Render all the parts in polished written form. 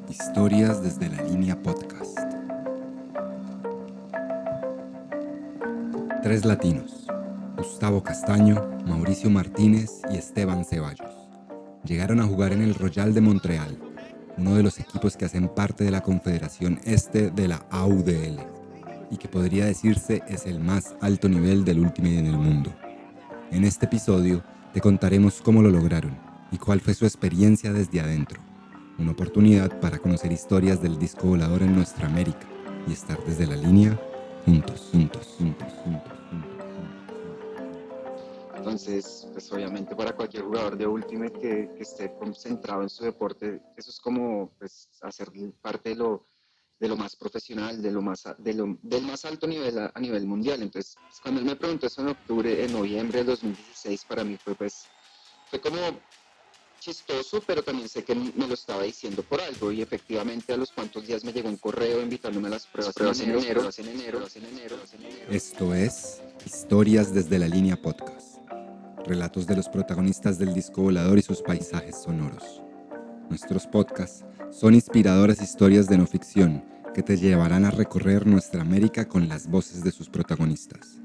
Historias desde la línea podcast. 3 latinos, Gustavo Castaño, Mauricio Martínez y Esteban Ceballos, llegaron a jugar en el Royal de Montreal, uno de los equipos que hacen parte de la Confederación Este de la AUDL, y que podría decirse es el más alto nivel del Ultimate en el mundo. En este episodio te contaremos cómo lo lograron y cuál fue su experiencia desde adentro. Una oportunidad para conocer historias del disco volador en nuestra América y estar desde la línea juntos. Entonces, pues obviamente para cualquier jugador de Ultimate que esté concentrado en su deporte, eso es como pues, hacer parte de lo más profesional, del más alto nivel a nivel mundial. Entonces, pues, cuando él me preguntó eso en noviembre del 2016, para mí fue como chistoso, pero también sé que me lo estaba diciendo por algo, y efectivamente a los cuantos días me llegó un correo invitándome a las pruebas en enero. Esto es Historias desde la línea podcast. Relatos de los protagonistas del disco volador y sus paisajes sonoros. Nuestros podcasts son inspiradoras historias de no ficción que te llevarán a recorrer nuestra América con las voces de sus protagonistas.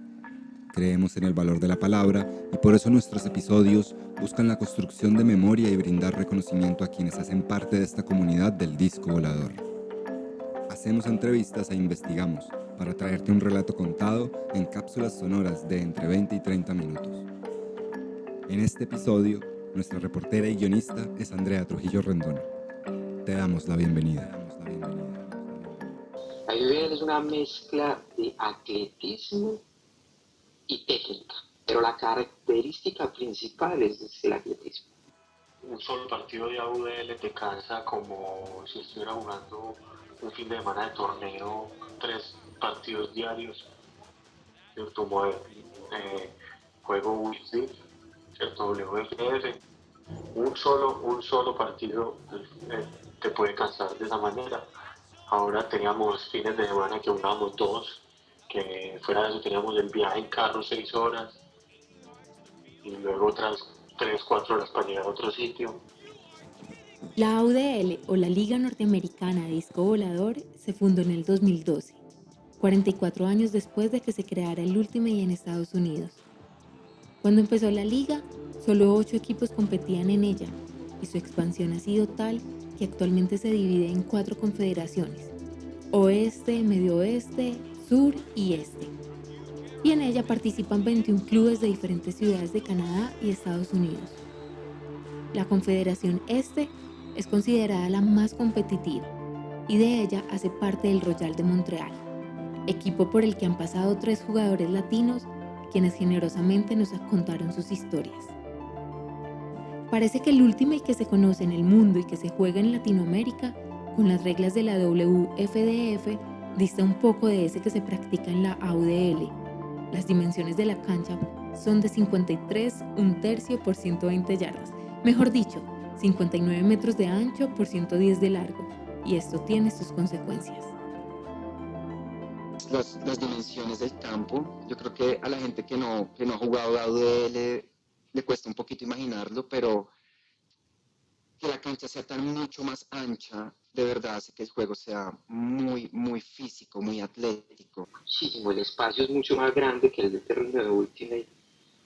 Creemos en el valor de la palabra y por eso nuestros episodios buscan la construcción de memoria y brindar reconocimiento a quienes hacen parte de esta comunidad del disco volador. Hacemos entrevistas e investigamos para traerte un relato contado en cápsulas sonoras de entre 20 y 30 minutos. En este episodio, nuestra reportera y guionista es Andrea Trujillo Rendón. Te damos la bienvenida. La UDL es una mezcla de atletismo y técnica, pero la característica principal es el atletismo. Un solo partido de AUDL te cansa como si estuviera jugando un fin de semana de torneo, 3 partidos diarios, ¿cierto? Juego Wizard, ¿cierto? WFR. Un solo partido te puede cansar de esa manera. Ahora teníamos fines de semana que jugábamos 2, que fuera de eso teníamos el viaje en carro 6 horas y luego otras 3, 4 horas para llegar a otro sitio. La AUDL, o la Liga Norteamericana de Disco Volador, se fundó en el 2012, 44 años después de que se creara el Ultimate en Estados Unidos. Cuando empezó la liga, solo 8 equipos competían en ella, y su expansión ha sido tal que actualmente se divide en 4 confederaciones: Oeste, Medio Oeste, Sur y Este. Y en ella participan 21 clubes de diferentes ciudades de Canadá y Estados Unidos. La Confederación Este es considerada la más competitiva, y de ella hace parte el Royal de Montreal, equipo por el que han pasado 3 jugadores latinos, quienes generosamente nos contaron sus historias. Parece que el Ultimate que se conoce en el mundo y que se juega en Latinoamérica, con las reglas de la WFDF, dista un poco de ese que se practica en la AUDL. Las dimensiones de la cancha son de 53 1/3 por 120 yardas, mejor dicho, 59 metros de ancho por 110 de largo, y esto tiene sus consecuencias. Las dimensiones del campo, yo creo que a la gente que no ha jugado AUDL le cuesta un poquito imaginarlo, pero que la cancha sea mucho más ancha, de verdad hace que el juego sea muy, muy físico, muy atlético. Muchísimo, el espacio es mucho más grande que el de terreno de Ultimate.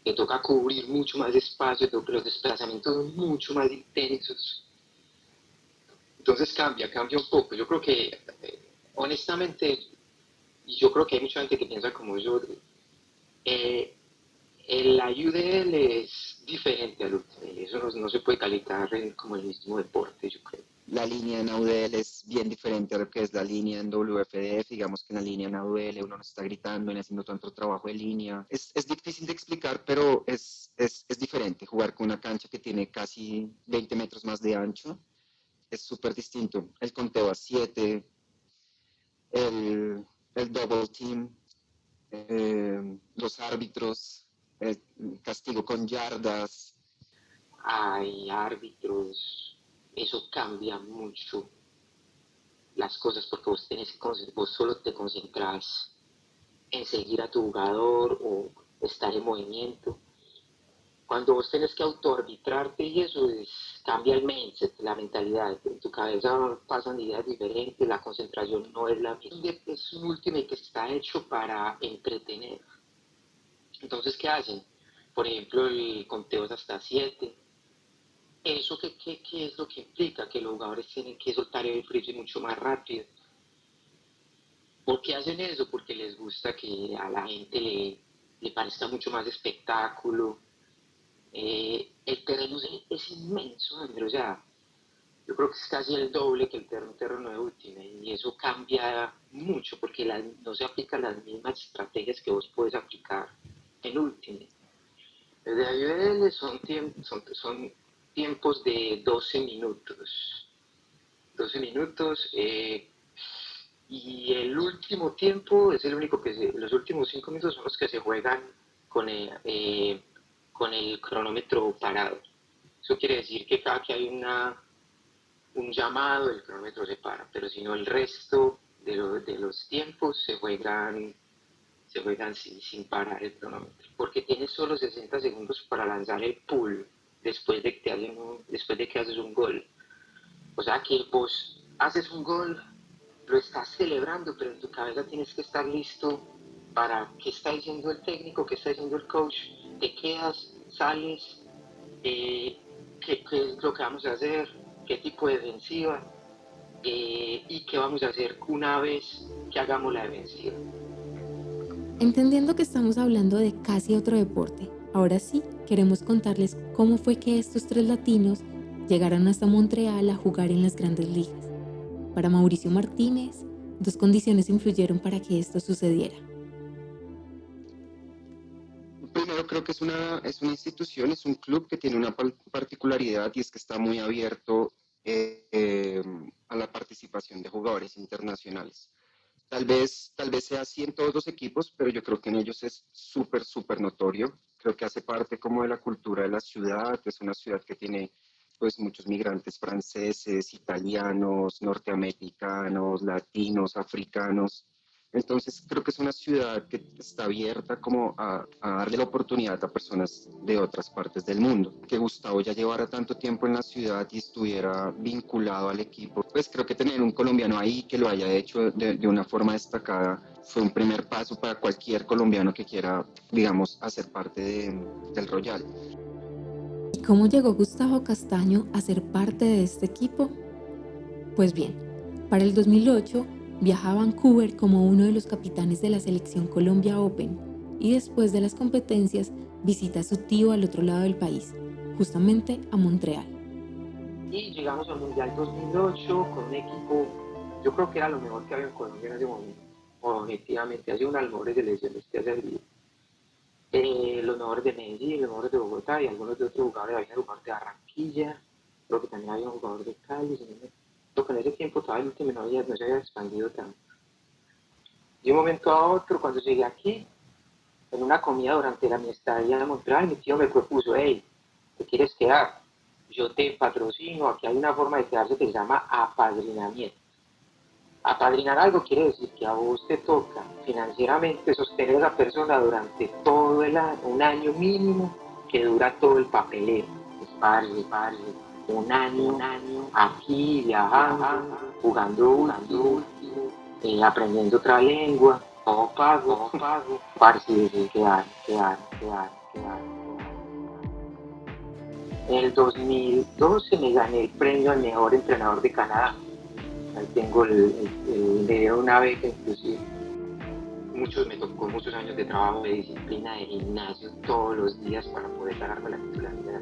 Le toca cubrir mucho más espacio, los desplazamientos son mucho más intensos. Entonces cambia un poco. Yo creo que, honestamente, y yo creo que hay mucha gente que piensa como yo, la UDL es diferente al Ultimate. Eso no se puede calificar como el mismo deporte, yo creo. La línea en AUDL es bien diferente a lo que es la línea en WFDF. Digamos que en la línea en AUDL uno no está gritando ni haciendo tanto trabajo de línea. Es difícil de explicar, pero es diferente. Jugar con una cancha que tiene casi 20 metros más de ancho es súper distinto. El conteo a 7, el double team, los árbitros, el castigo con yardas. Hay árbitros, eso cambia mucho las cosas porque vos solo te concentras en seguir a tu jugador o estar en movimiento. cuando vos tenés que autoarbitrarte y eso cambia el mindset, la mentalidad. En tu cabeza pasan ideas diferentes, la concentración no es la misma. Es un Ultimate que está hecho para entretener. Entonces, ¿qué hacen? Por ejemplo, el conteo es hasta 7. ¿Eso qué es lo que implica? Que los jugadores tienen que soltar el frisbee mucho más rápido. ¿Por qué hacen eso? Porque les gusta que a la gente le parezca mucho más espectáculo. El terreno es inmenso, André, o sea, yo creo que es casi el doble que el terreno de Ultimate y eso cambia mucho porque no se aplican las mismas estrategias que vos puedes aplicar en Ultimate. Desde AUDL son tiempos de 12 minutos. 12 minutos y el último tiempo es el único los últimos 5 minutos son los que se juegan con el cronómetro parado. Eso quiere decir que cada que hay un llamado, el cronómetro se para, pero si no el resto de los tiempos se juegan sin parar el cronómetro, porque tienes solo 60 segundos para lanzar el pull después de que haces un gol. O sea que vos haces un gol, lo estás celebrando, pero en tu cabeza tienes que estar listo para qué está diciendo el técnico, qué está diciendo el coach, te quedas, sales, qué es lo que vamos a hacer, qué tipo de defensiva y qué vamos a hacer una vez que hagamos la defensiva. Entendiendo que estamos hablando de casi otro deporte, ahora sí queremos contarles cómo fue que estos 3 latinos llegaron hasta Montreal a jugar en las grandes ligas. Para Mauricio Martínez, 2 condiciones influyeron para que esto sucediera. Primero creo que es una institución, es un club que tiene una particularidad y es que está muy abierto a la participación de jugadores internacionales. Tal vez sea así en todos los equipos, pero yo creo que en ellos es súper notorio. Creo que hace parte como de la cultura de la ciudad. Es una ciudad que tiene pues muchos migrantes franceses, italianos, norteamericanos, latinos, africanos. Entonces creo que es una ciudad que está abierta como a darle la oportunidad a personas de otras partes del mundo. Que Gustavo ya llevara tanto tiempo en la ciudad y estuviera vinculado al equipo, pues creo que tener un colombiano ahí que lo haya hecho de una forma destacada fue un primer paso para cualquier colombiano que quiera, digamos, hacer parte del Royal. ¿Y cómo llegó Gustavo Castaño a ser parte de este equipo? Pues bien, para el 2008 viaja a Vancouver como uno de los capitanes de la selección Colombia Open y después de las competencias visita a su tío al otro lado del país, justamente a Montreal. Y llegamos al Mundial 2008 con un equipo, yo creo que era lo mejor que había en Colombia en ese momento. Objetivamente, ha sido una de las mejores selecciones que ha servido. Los mejores de Medellín, los mejores de Bogotá y algunos de otros jugadores. Había un jugador de Barranquilla, creo que también había un jugador de Cali. Creo que en ese tiempo todavía el último no se había expandido tanto. De un momento a otro, cuando llegué aquí, en una comida durante mi estadía en Montreal, mi tío me propuso: hey, ¿te quieres quedar? Yo te patrocino, aquí hay una forma de quedarse que se llama apadrinamiento. Apadrinar algo quiere decir que a vos te toca financieramente sostener a esa persona durante todo un año mínimo que dura todo el papeleo. Un año aquí viajando, jugando, aprendiendo otra lengua, todo pago, parce, quedar. En el 2012 me gané el premio al mejor entrenador de Canadá. Ahí tengo el video de una beca inclusive. Me tocó muchos años de trabajo, de disciplina, de gimnasio todos los días para poder ganarme la titularidad.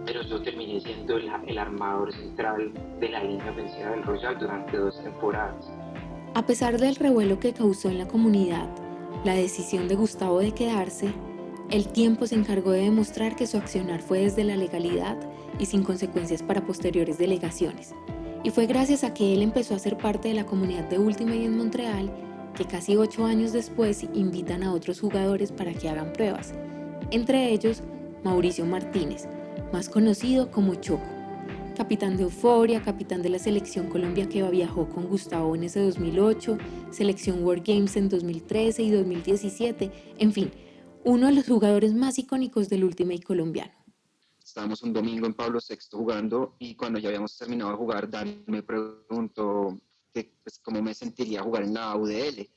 Pero yo terminé siendo el armador central de la línea ofensiva del Royal durante 2 temporadas. A pesar del revuelo que causó en la comunidad la decisión de Gustavo de quedarse, el tiempo se encargó de demostrar que su accionar fue desde la legalidad y sin consecuencias para posteriores delegaciones. Y fue gracias a que él empezó a ser parte de la comunidad de Ultimate en Montreal que casi 8 años después invitan a otros jugadores para que hagan pruebas. Entre ellos, Mauricio Martínez, más conocido como Choco, capitán de Euforia, capitán de la selección Colombia que viajó con Gustavo en ese 2008, selección World Games en 2013 y 2017, en fin, uno de los jugadores más icónicos del Ultimate colombiano. estábamos un domingo en Pablo VI jugando y cuando ya habíamos terminado de jugar, Dan me preguntó que, pues, cómo me sentiría jugar en la UDL.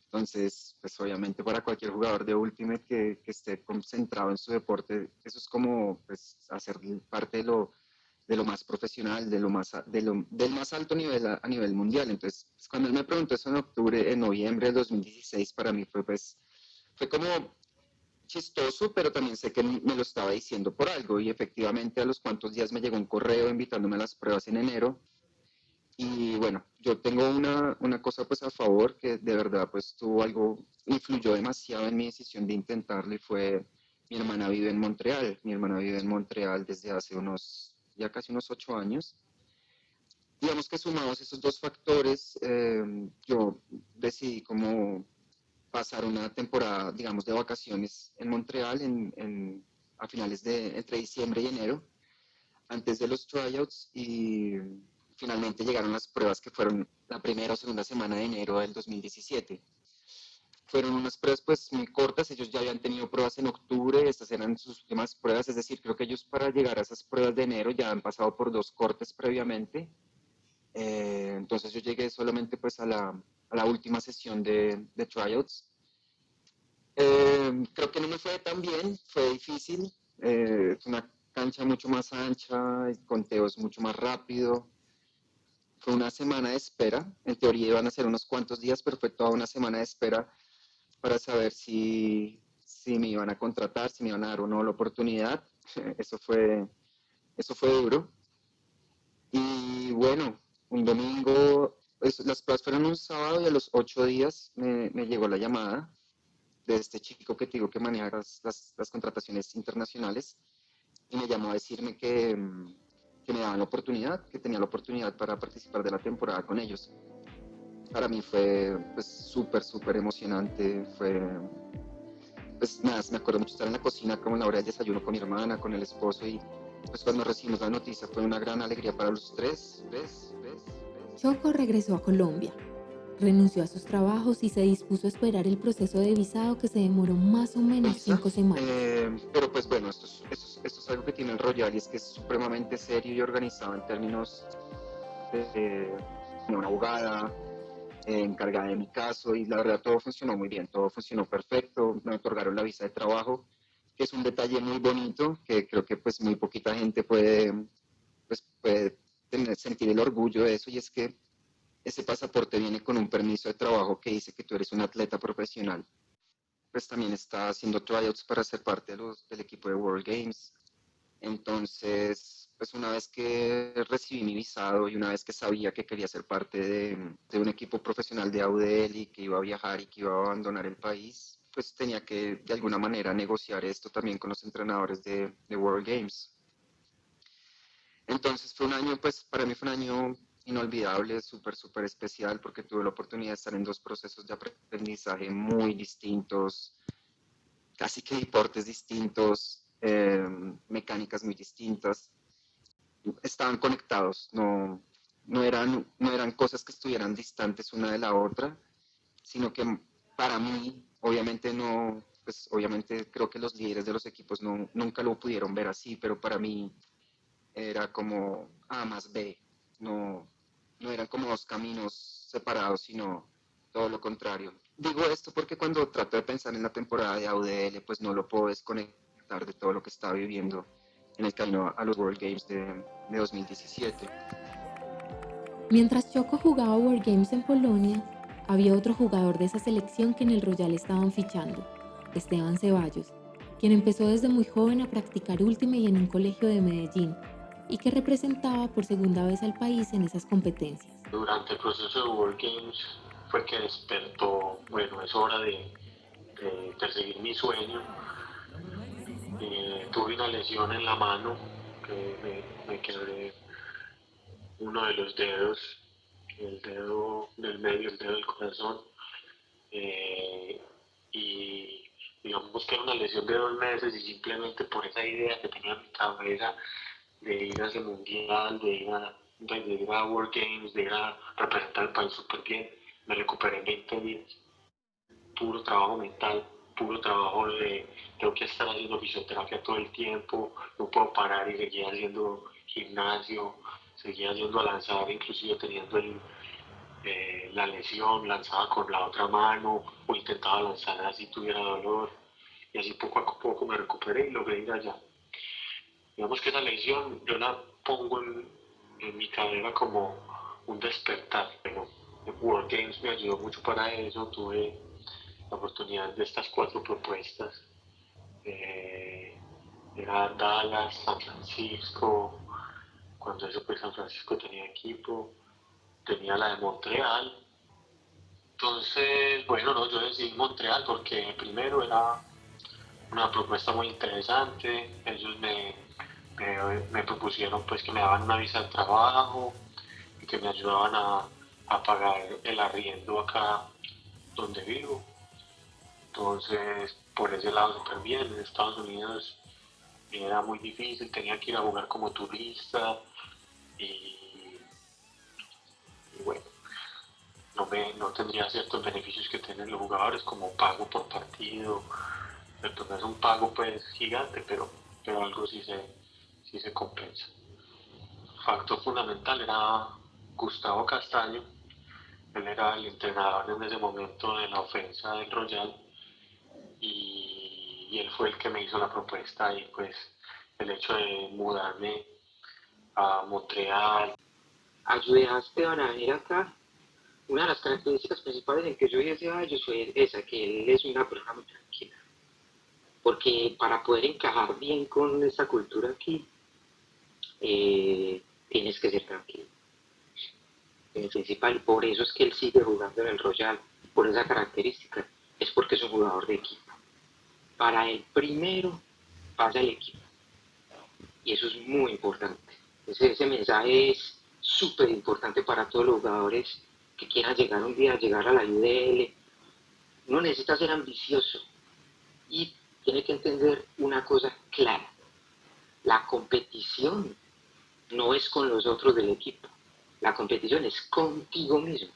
Entonces, pues obviamente para cualquier jugador de Ultimate que esté concentrado en su deporte, eso es como pues, hacer parte de lo más profesional, del más alto nivel a nivel mundial. Entonces, pues, cuando él me preguntó eso en noviembre del 2016, para mí fue como chistoso, pero también sé que me lo estaba diciendo por algo y efectivamente a los cuantos días me llegó un correo invitándome a las pruebas en enero. Y bueno, yo tengo una cosa pues a favor que de verdad pues influyó demasiado en mi decisión de intentarlo y fue mi hermana vive en Montreal. Mi hermana vive en Montreal desde hace ya casi unos 8 años. Digamos que sumados esos dos factores, yo decidí como pasar una temporada, digamos, de vacaciones en Montreal a finales entre diciembre y enero, antes de los tryouts y finalmente llegaron las pruebas que fueron la primera o segunda semana de enero del 2017. Fueron unas pruebas pues muy cortas, ellos ya habían tenido pruebas en octubre, estas eran sus últimas pruebas, es decir, creo que ellos para llegar a esas pruebas de enero ya han pasado por 2 cortes previamente. Entonces yo llegué solamente pues a la última sesión de tryouts. Creo que no me fue tan bien, fue difícil, una cancha mucho más ancha, el conteo es mucho más rápido. Fue una semana de espera, en teoría iban a ser unos cuantos días, pero fue toda una semana de espera para saber si me iban a contratar, si me iban a dar o no la oportunidad. Eso fue duro. Y bueno, un domingo, las pruebas fueron un sábado y a los 8 días me llegó la llamada de este chico que te digo que maneja las contrataciones internacionales y me llamó a decirme que me daban la oportunidad, que tenía la oportunidad para participar de la temporada con ellos. Para mí fue pues súper emocionante, pues nada, me acuerdo mucho estar en la cocina como en la hora del desayuno con mi hermana, con el esposo y pues cuando recibimos la noticia fue una gran alegría para los tres. Choco regresó a Colombia, renunció a sus trabajos y se dispuso a esperar el proceso de visado que se demoró más o menos 5 semanas. Pero pues bueno, esto es algo que tiene el Royal y es que es supremamente serio y organizado en términos de una abogada encargada de mi caso y la verdad todo funcionó muy bien, todo funcionó perfecto, me otorgaron la visa de trabajo, que es un detalle muy bonito que creo que pues muy poquita gente puede sentir el orgullo de eso y es que ese pasaporte viene con un permiso de trabajo que dice que tú eres un atleta profesional. Pues también está haciendo tryouts para ser parte del equipo de World Games. Entonces, pues una vez que recibí mi visado y una vez que sabía que quería ser parte de un equipo profesional de AUDL y que iba a viajar y que iba a abandonar el país, pues tenía que de alguna manera negociar esto también con los entrenadores de World Games. Entonces fue un año, pues para mí fue un año inolvidable, súper especial porque tuve la oportunidad de estar en 2 procesos de aprendizaje muy distintos, casi que deportes distintos, mecánicas muy distintas. Estaban conectados, no eran cosas que estuvieran distantes una de la otra, sino que para mí, obviamente pues obviamente creo que los líderes de los equipos nunca lo pudieron ver así, pero para mí era como A más B, no eran como 2 caminos separados, sino todo lo contrario. Digo esto porque cuando trato de pensar en la temporada de AUDL, pues no lo puedo desconectar de todo lo que estaba viviendo en el camino a los World Games de 2017. Mientras Choco jugaba World Games en Polonia, había otro jugador de esa selección que en el Royal estaban fichando, Esteban Ceballos, quien empezó desde muy joven a practicar Ultimate en un colegio de Medellín y que representaba por segunda vez al país en esas competencias. Durante el proceso de World Games fue que despertó, bueno, es hora de perseguir mi sueño. Tuve una lesión en la mano, que me quebré uno de los dedos, el dedo del medio, el dedo del corazón, y digamos que era una lesión de 2 meses y simplemente por esa idea que tenía en mi cabeza de ir a ese mundial, de ir a World Games, de ir a representar al país súper bien, me recuperé en 20 días, puro trabajo mental, puro trabajo de tengo que estar haciendo fisioterapia todo el tiempo, no puedo parar y seguía haciendo gimnasio, seguía yendo a lanzar, inclusive teniendo la lesión, lanzaba con la otra mano o intentaba lanzar así tuviera dolor y así poco a poco me recuperé y logré ir allá. Digamos que esa lesión yo la pongo en mi carrera como un despertar, pero el World Games me ayudó mucho para eso, tuve la oportunidad de estas 4 propuestas, era Dallas, San Francisco, cuando eso pues San Francisco tenía equipo, tenía la de Montreal. Entonces, bueno, no, yo decidí Montreal porque primero era una propuesta muy interesante, ellos me propusieron pues que me daban una visa de trabajo y que me ayudaban a pagar el arriendo acá donde vivo. Entonces, por ese lado súper bien. En Estados Unidos era muy difícil, tenía que ir a jugar como turista y, y bueno, no tendría ciertos beneficios que tienen los jugadores como pago por partido. No es un pago pues gigante, pero algo sí se compensa. Factor fundamental era Gustavo Castaño, él era el entrenador en ese momento de la ofensa del Royal y él fue el que me hizo la propuesta y pues el hecho de mudarme a Montreal. Ayudé a Esteban a venir acá. Una de las características principales en que yo vi a ellos fue esa, que él es una persona muy tranquila. Porque para poder encajar bien con esta cultura aquí, tienes que ser tranquilo. En principal, por eso es que él sigue jugando en el Royal, por esa característica, es porque es un jugador de equipo. Para el primero pasa el equipo, y eso es muy importante. Ese mensaje es súper importante para todos los jugadores que quieran llegar un día, llegar a la UDL. Uno necesita ser ambicioso y tiene que entender una cosa clara. La competición no es con los otros del equipo. La competición es contigo mismo.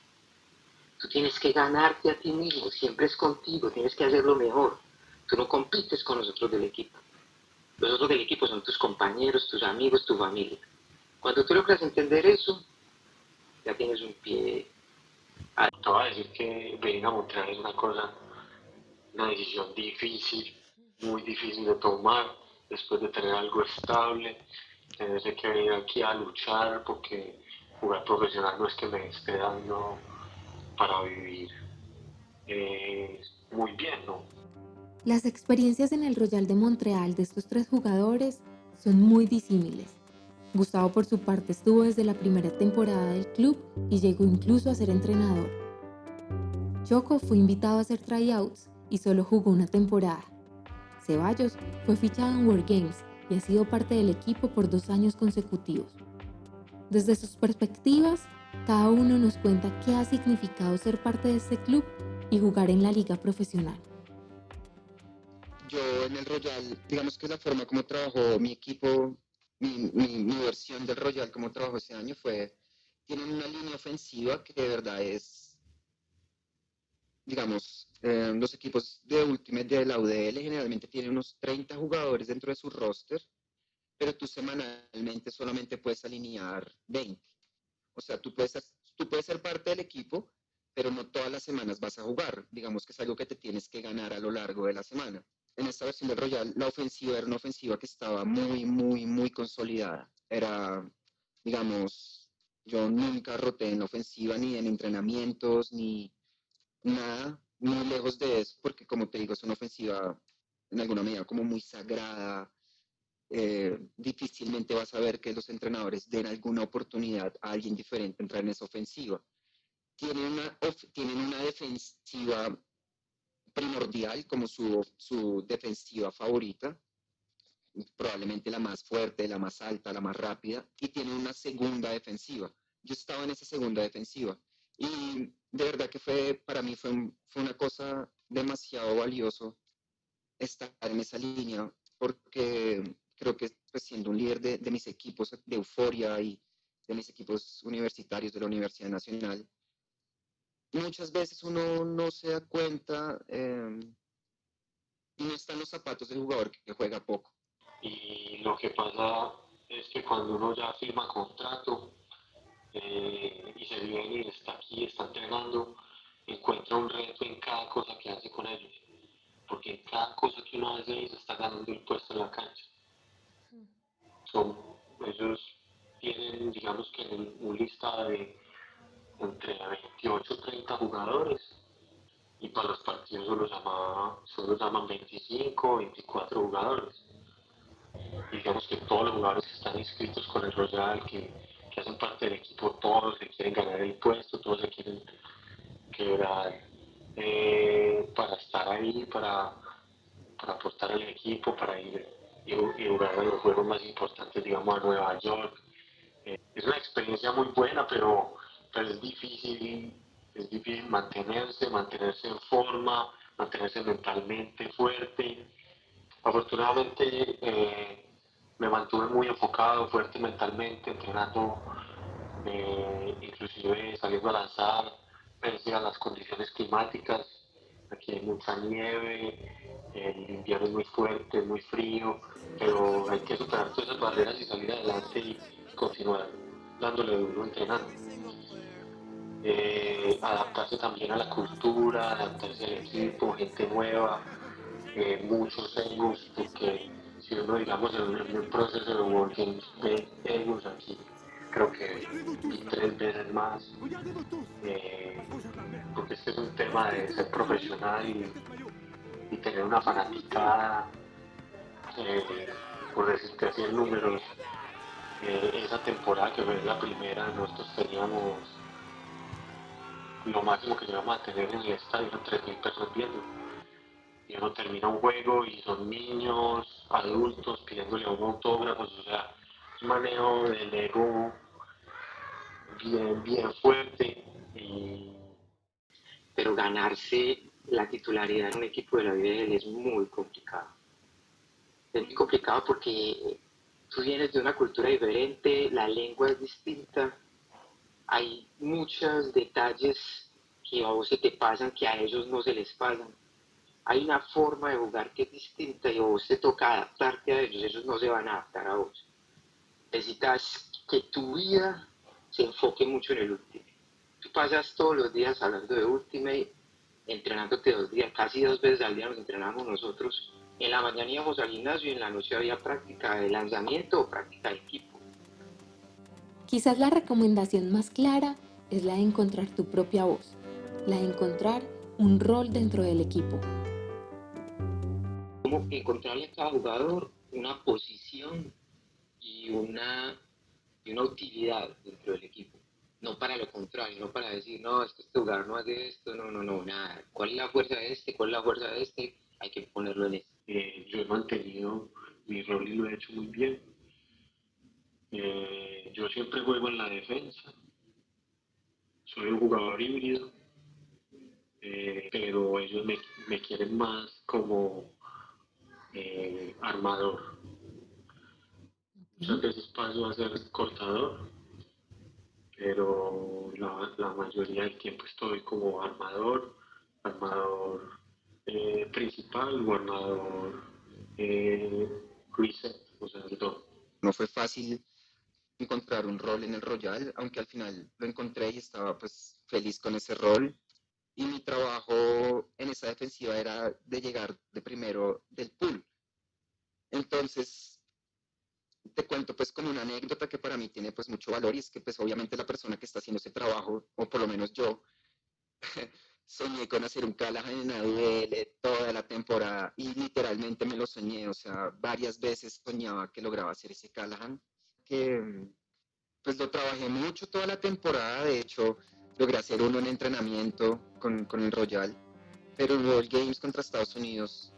Tú tienes que ganarte a ti mismo, siempre es contigo, tienes que hacerlo mejor. Tú no compites con los otros del equipo. Los otros del equipo son tus compañeros, tus amigos, tu familia. Cuando tú logras entender eso, ya tienes un pie. Te voy a decir que venir a Montreal es una decisión difícil, muy difícil de tomar, después de tener algo estable, tener que venir aquí a luchar porque jugar profesional no es que me esté dando para vivir muy bien, ¿no? Las experiencias en el Royal de Montreal de estos 3 jugadores son muy disímiles. Gustavo por su parte estuvo desde la primera temporada del club y llegó incluso a ser entrenador. Choco fue invitado a hacer tryouts y solo jugó una temporada. Ceballos fue fichado en World Games y ha sido parte del equipo por 2 años consecutivos. Desde sus perspectivas, cada uno nos cuenta qué ha significado ser parte de este club y jugar en la liga profesional. Yo en el Royal, digamos que la forma como trabajó mi equipo, mi versión del Royal, como trabajó ese año tienen una línea ofensiva que de verdad es, digamos, los equipos de Ultimate de la UDL generalmente tienen unos 30 jugadores dentro de su roster, pero tú semanalmente solamente puedes alinear 20. O sea, tú puedes ser parte del equipo, pero no todas las semanas vas a jugar. Digamos que es algo que te tienes que ganar a lo largo de la semana. En esta versión del Royal, la ofensiva era una ofensiva que estaba muy, muy, muy consolidada. Era, digamos, yo nunca roté en la ofensiva, ni en entrenamientos, ni nada, muy lejos de eso, porque como te digo, es una ofensiva en alguna medida como muy sagrada. Difícilmente vas a ver que los entrenadores den alguna oportunidad a alguien diferente a entrar en esa ofensiva. Tienen una defensiva primordial como su defensiva favorita, probablemente la más fuerte, la más alta, la más rápida, y tienen una segunda defensiva. Yo estaba en esa segunda defensiva y de verdad que para mí fue una cosa demasiado valioso estar en esa línea porque creo que pues, siendo un líder de mis equipos de Euforia y de mis equipos universitarios de la Universidad Nacional, muchas veces uno no se da cuenta los zapatos del jugador que juega poco. Y lo que pasa es que cuando uno ya firma contrato y se viene y está aquí, está entrenando, encuentra un reto en cada cosa que hace con ellos. Porque en cada cosa que uno hace ahí se está ganando el puesto en la cancha. Ellos tienen, digamos que un listado de entre 28 o 30 jugadores y para los partidos solo llaman 25 o 24 jugadores. Y digamos que todos los jugadores que están inscritos con el Royal, que hacen parte del equipo, todos se quieren ganar el puesto, todos se quieren quebrar para estar ahí, para aportar al equipo, para ir y jugar a los juegos más importantes, digamos, a Nueva York. Es una experiencia muy buena, pero es difícil mantenerse en forma, mantenerse mentalmente fuerte. Afortunadamente me mantuve muy enfocado, fuerte mentalmente, entrenando, inclusive saliendo a lanzar, pese a las condiciones climáticas. Aquí hay mucha nieve, el invierno es muy fuerte, es muy frío, pero hay que superar todas esas barreras y salir adelante y continuar dándole duro entrenando. Adaptarse también a la cultura, adaptarse al equipo, gente nueva, muchos egos, porque si uno, digamos, en un proceso de World Games ve egos aquí, creo que vi 3 veces más, porque este es un tema de ser profesional y tener una fanaticada, por decirte así en números. Esa temporada que fue la primera, nosotros teníamos lo máximo que llegamos a tener en el estadio, eran 3.000 personas viendo. Y uno termina un juego y son niños, adultos pidiéndole un autógrafo, o sea, un manejo del ego bien fuerte. Pero ganarse la titularidad en un equipo de la UDL es muy complicado. Es muy complicado porque tú vienes de una cultura diferente, la lengua es distinta, hay muchos detalles que a vos se te pasan que a ellos no se les pasan. Hay una forma de jugar que es distinta y a vos te toca adaptarte a ellos no se van a adaptar a vos. Necesitas que tu vida se enfoque mucho en el Ultimate. Tú pasas todos los días hablando de Ultimate, entrenándote 2 días, casi 2 veces al día nos entrenamos nosotros. En la mañana íbamos al gimnasio y en la noche había práctica de lanzamiento o práctica de equipo. Quizás la recomendación más clara es la de encontrar tu propia voz, la de encontrar un rol dentro del equipo. Como encontrarle a cada jugador una posición y una utilidad dentro del equipo. No para lo contrario, no para decir, no, es que este jugador no hace esto, no, nada. ¿Cuál es la fuerza de este? ¿Cuál es la fuerza de este? Hay que ponerlo en este. Yo he mantenido mi rol y lo he hecho muy bien. Yo siempre juego en la defensa. Soy un jugador híbrido, pero ellos me quieren más como armador. Muchas veces paso a ser cortador, pero la mayoría del tiempo estoy como armador principal o armador reset, o sea, el dos. No fue fácil encontrar un rol en el Royal, aunque al final lo encontré y estaba pues feliz con ese rol. Y mi trabajo en esa defensiva era de llegar de primero del pool. Entonces, te cuento pues como una anécdota que para mí tiene pues mucho valor y es que pues obviamente la persona que está haciendo ese trabajo, o por lo menos yo, soñé con hacer un Callahan en ADL toda la temporada y literalmente me lo soñé, o sea, varias veces soñaba que lograba hacer ese Callahan, que pues lo trabajé mucho toda la temporada, de hecho logré hacer uno en entrenamiento con el Royal, pero en World Games contra Estados Unidos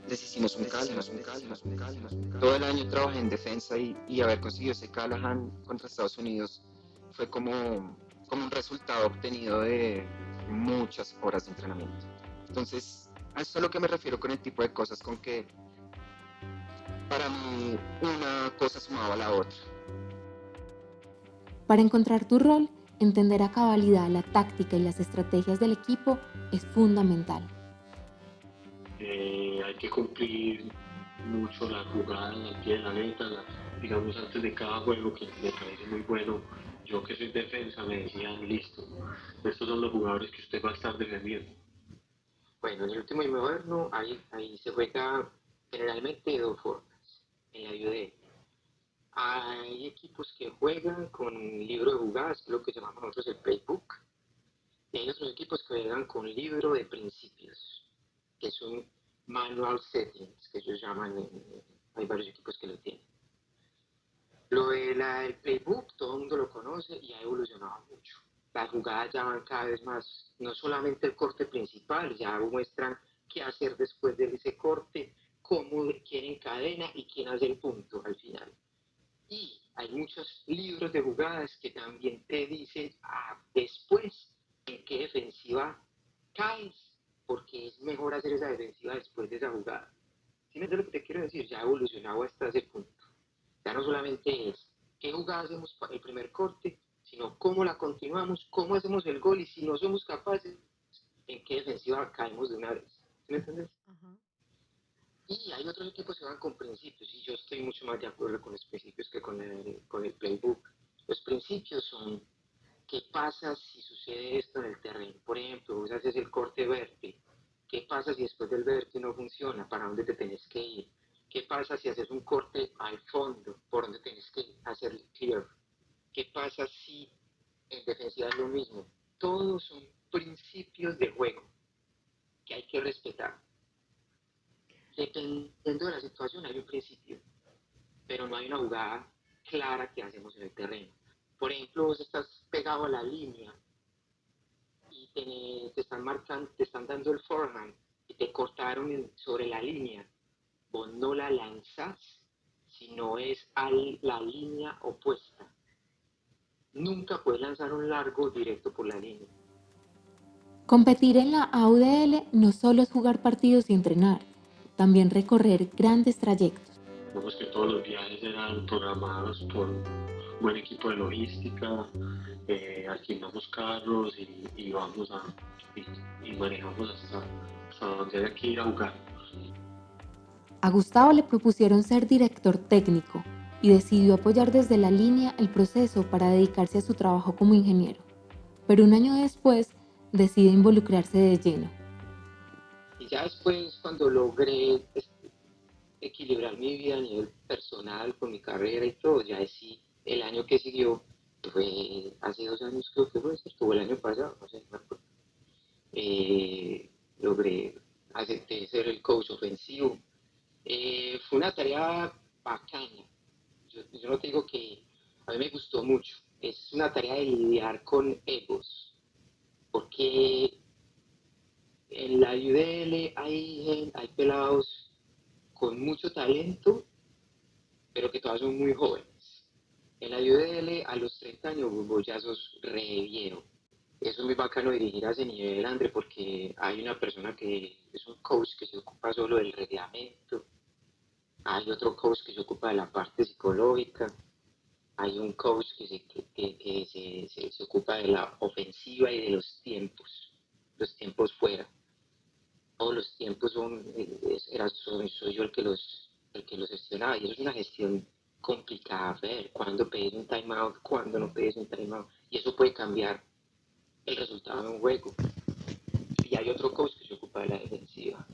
les hicimos un Callahan. Todo el año trabajé en defensa y haber conseguido ese Callahan contra Estados Unidos fue como un resultado obtenido de muchas horas de entrenamiento. Entonces, a eso es a lo que me refiero con el tipo de cosas, con que para mí una cosa sumaba a la otra. Para encontrar tu rol, entender a cabalidad la táctica y las estrategias del equipo es fundamental. Hay que cumplir mucho las jugadas al pie de la letra, digamos antes de cada juego, que me parece muy bueno. Yo que soy defensa me decían, listo, estos son los jugadores que usted va a estar defendiendo. Bueno, en el último y moderno, ahí se juega generalmente de dos formas. En la UD hay equipos que juegan con libro de jugadas, que es lo que llamamos nosotros el playbook, y hay otros equipos que juegan con libro de principios, que es un manual settings, que ellos llaman, hay varios equipos que lo tienen. Lo del playbook, todo el mundo lo conoce y ha evolucionado mucho. Las jugadas ya van cada vez más, no solamente el corte principal, ya muestran qué hacer después de ese corte, cómo, quién encadena y quién hace el punto al final. Y hay muchos libros de jugadas que también te dicen después en qué defensiva caes, porque es mejor hacer esa defensiva después de esa jugada. ¿Sí me entiendes lo que te quiero decir? Ya ha evolucionado hasta ese punto. Ya no solamente es qué jugada hacemos para el primer corte, sino cómo la continuamos, cómo hacemos el gol y si no somos capaces, en qué defensiva caemos de una vez. ¿Sí me entiendes? Ajá. Y hay otros equipos que van con principios, y yo estoy mucho más de acuerdo con los principios que con el playbook. Los principios son qué pasa si sucede esto en el terreno. Por ejemplo, vos haces el corte verde. ¿Qué pasa si después del verde no funciona? ¿Para dónde te tenés que ir? ¿Qué pasa si haces un corte al fondo? ¿Por dónde tenés que hacer el clear? ¿Qué pasa si en defensiva es lo mismo? Todos son principios de juego que hay que respetar. Dependiendo de la situación hay un principio, pero no hay una jugada clara que hacemos en el terreno. Por ejemplo, vos estás pegado a la línea y te están marcando, te están dando el forehand y te cortaron sobre la línea. Vos no la lanzás, sino es a la línea opuesta. Nunca puedes lanzar un largo directo por la línea. Competir en la AUDL no solo es jugar partidos y entrenar, también recorrer grandes trayectos. Vemos que todos los viajes eran programados por un buen equipo de logística, alquilamos carros y vamos y manejamos hasta donde haya que ir a jugar. A Gustavo le propusieron ser director técnico y decidió apoyar desde la línea el proceso para dedicarse a su trabajo como ingeniero. Pero un año después decide involucrarse de lleno. Y ya después, cuando logré equilibrar mi vida a nivel personal con mi carrera y todo, ya sí, el año que siguió, que fue hace 2 años creo que fue, estuvo el año pasado, no sé, me acuerdo, logré acepté ser el coach ofensivo. Fue una tarea bacana. Yo no te digo que a mí me gustó mucho. Es una tarea de lidiar con egos, porque en la UDL hay pelados con mucho talento, pero que todavía son muy jóvenes. En la UDL a los 30 años vos ya sos re viejo. Eso es muy bacano dirigir a ese nivel, André, porque hay una persona que es un coach que se ocupa solo del reglamento, hay otro coach que se ocupa de la parte psicológica, hay un coach que se ocupa de la ofensiva y de los tiempos fuera. Todos los tiempos soy yo el que los gestionaba, y eso es una gestión complicada, ver cuándo pedir un timeout, cuándo no pedir un timeout, y eso puede cambiar el resultado de un juego. Y hay otro coach que se ocupa de la defensiva.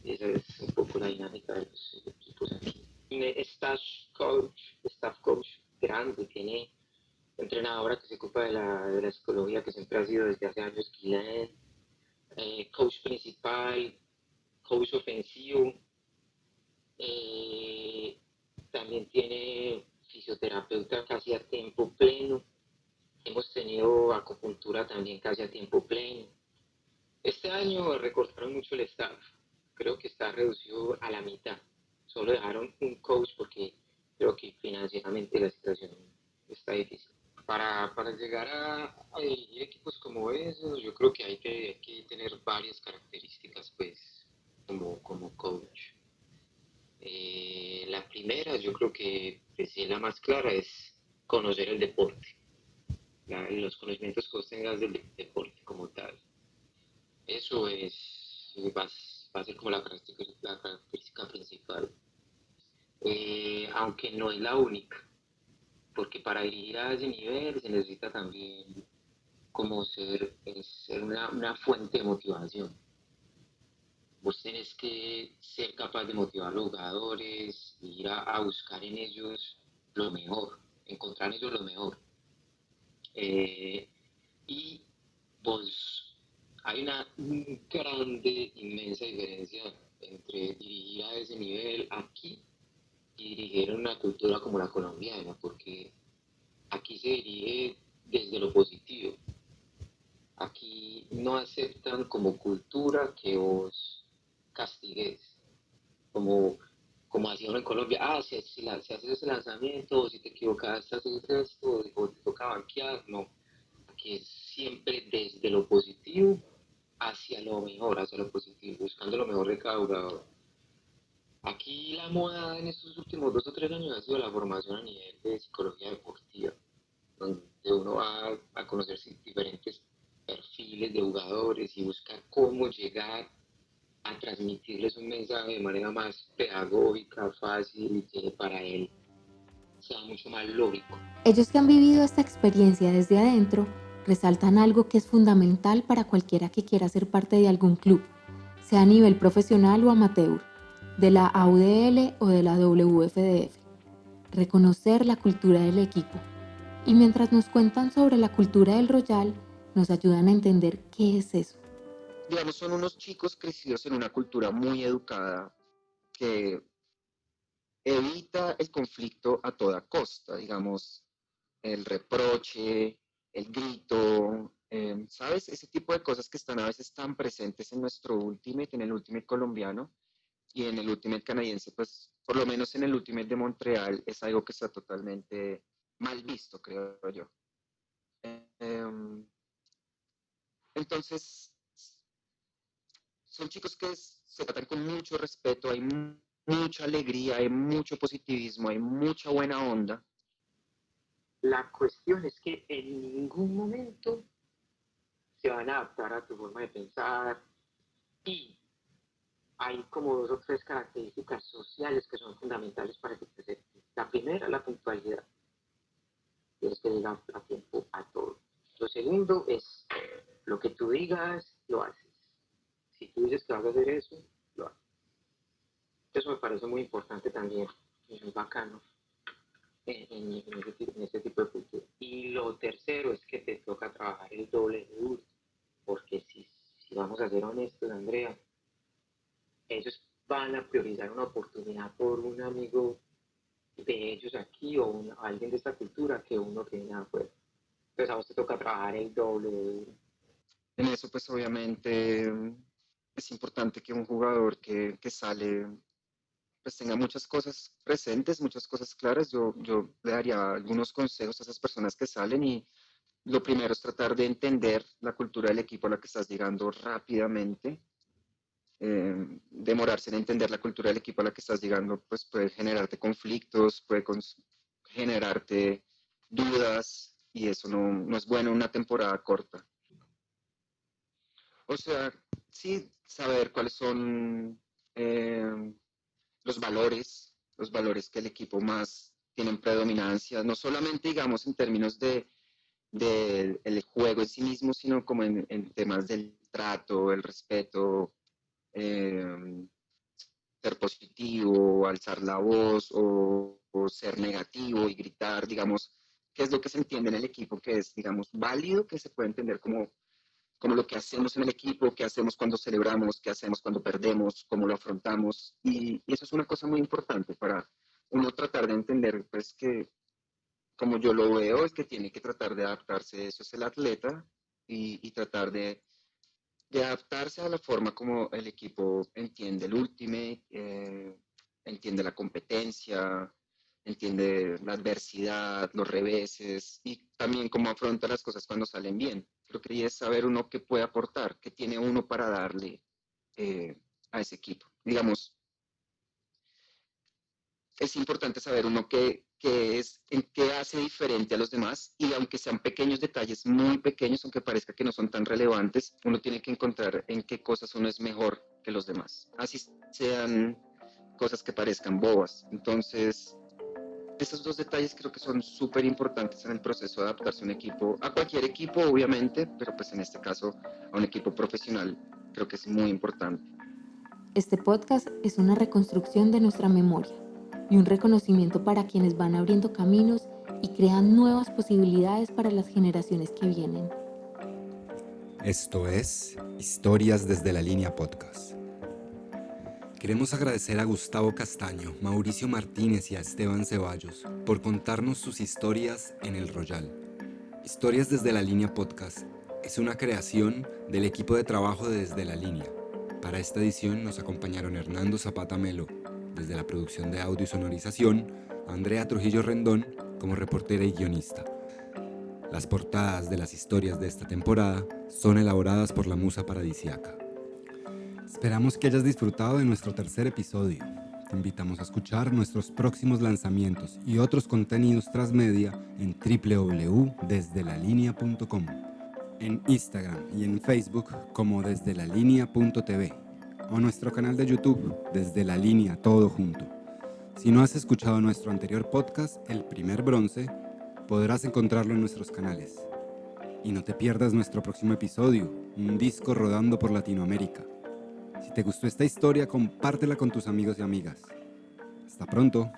Esa es un poco la dinámica de los equipos aquí. Tiene staff coach grande, tiene entrenadora que se ocupa de la psicología, que siempre ha sido desde hace años Guilain, coach principal, coach ofensivo, también tiene fisioterapeuta casi a tiempo pleno, hemos tenido acupuntura también casi a tiempo pleno. Este año recortaron mucho el staff, creo que está reducido a la mitad, solo dejaron un coach porque creo que financieramente la situación está difícil. Para llegar a dirigir equipos como esos, yo creo que hay que tener varias características, pues, como coach. La primera, yo creo que pues, la más clara es conocer el deporte, los conocimientos que vos tengas del deporte como tal. Eso es va a ser como la característica principal. Aunque no es la única, porque para dirigir a ese nivel se necesita también como ser una fuente de motivación. Vos tenés que ser capaz de motivar a los jugadores, ir a buscar en ellos lo mejor, encontrar en ellos lo mejor. Y vos, hay una grande, inmensa diferencia entre dirigir a ese nivel aquí y dirigir en una cultura como la colombiana, porque aquí se dirige desde lo positivo. Aquí no aceptan como cultura que vos castigues, como, como hacían en Colombia. Si haces ese lanzamiento, o si te equivocaste, haces esto, o te toca banquear. No, aquí es siempre desde lo positivo hacia lo mejor, hacia lo positivo, buscando lo mejor de cada jugador. Aquí la moda en estos últimos 2 o 3 años ha sido la formación a nivel de psicología deportiva, donde uno va a conocer diferentes perfiles de jugadores y buscar cómo llegar a transmitirles un mensaje de manera más pedagógica, fácil y que para él sea mucho más lógico. Ellos que han vivido esta experiencia desde adentro resaltan algo que es fundamental para cualquiera que quiera ser parte de algún club, sea a nivel profesional o amateur, de la AUDL o de la WFDF. Reconocer la cultura del equipo. Y mientras nos cuentan sobre la cultura del Royal, nos ayudan a entender qué es eso. Digamos, son unos chicos crecidos en una cultura muy educada que evita el conflicto a toda costa, digamos, el reproche, el grito, ¿sabes? Ese tipo de cosas que están a veces tan presentes en nuestro Ultimate, en el Ultimate colombiano y en el Ultimate canadiense, pues por lo menos en el Ultimate de Montreal es algo que está totalmente mal visto, creo yo. Entonces, son chicos que se tratan con mucho respeto, hay mucha alegría, hay mucho positivismo, hay mucha buena onda. La cuestión es que en ningún momento se van a adaptar a tu forma de pensar y hay como 2 o 3 características sociales que son fundamentales para que te acepten. La primera, la puntualidad. Tienes que llegar a tiempo a todo. Lo segundo es lo que tú digas, lo haces. Si tú dices que vas a hacer eso, lo haces. Eso me parece muy importante también, y muy bacano en ese tipo de cultura. Y lo tercero es que te toca trabajar el doble de duro, porque si vamos a ser honestos, Andrea, ellos van a priorizar una oportunidad por un amigo de ellos aquí o alguien de esta cultura que uno que viene afuera. Entonces a vos te toca trabajar el doble de duro. En eso, pues obviamente es importante que un jugador que sale pues tenga muchas cosas presentes, muchas cosas claras. Yo le daría algunos consejos a esas personas que salen y lo primero es tratar de entender la cultura del equipo a la que estás llegando rápidamente. Demorarse en entender la cultura del equipo a la que estás llegando pues puede generarte conflictos, puede generarte dudas y eso no es bueno en una temporada corta. O sea, sí saber cuáles son los valores que el equipo más tienen predominancia, no solamente digamos en términos de el juego en sí mismo, sino como en temas del trato, el respeto, ser positivo, alzar la voz o ser negativo y gritar, digamos, qué es lo que se entiende en el equipo, que es, digamos, válido, que se puede entender como lo que hacemos en el equipo, qué hacemos cuando celebramos, qué hacemos cuando perdemos, cómo lo afrontamos. Y eso es una cosa muy importante para uno tratar de entender, pues que como yo lo veo, es que tiene que tratar de adaptarse, eso es el atleta, y tratar de adaptarse a la forma como el equipo entiende el ultimate, entiende la competencia, entiende la adversidad, los reveses y también cómo afronta las cosas cuando salen bien. Creo que es saber uno qué puede aportar, qué tiene uno para darle a ese equipo. Digamos, es importante saber uno qué que es en qué hace diferente a los demás, y aunque sean pequeños detalles, muy pequeños, aunque parezca que no son tan relevantes, uno tiene que encontrar en qué cosas uno es mejor que los demás, así sean cosas que parezcan bobas. Entonces, esos dos detalles creo que son súper importantes en el proceso de adaptarse a un equipo, a cualquier equipo obviamente, pero pues en este caso a un equipo profesional creo que es muy importante. Este podcast es una reconstrucción de nuestra memoria y un reconocimiento para quienes van abriendo caminos y crean nuevas posibilidades para las generaciones que vienen. Esto es Historias desde la Línea Podcast. Queremos agradecer a Gustavo Castaño, Mauricio Martínez y a Esteban Ceballos por contarnos sus historias en El Royal. Historias desde la Línea Podcast es una creación del equipo de trabajo de Desde la Línea. Para esta edición nos acompañaron Hernando Zapata Melo, desde la producción de audio y sonorización, Andrea Trujillo Rendón como reportera y guionista. Las portadas de las historias de esta temporada son elaboradas por la Musa Paradisiaca. Esperamos que hayas disfrutado de nuestro tercer episodio. Te invitamos a escuchar nuestros próximos lanzamientos y otros contenidos transmedia en www.desdelalinea.com, en Instagram y en Facebook como desdelalinea.tv o nuestro canal de YouTube Desde la Línea todo junto. Si no has escuchado nuestro anterior podcast, El Primer Bronce, podrás encontrarlo en nuestros canales. Y no te pierdas nuestro próximo episodio, Un disco rodando por Latinoamérica. Si te gustó esta historia, compártela con tus amigos y amigas. Hasta pronto.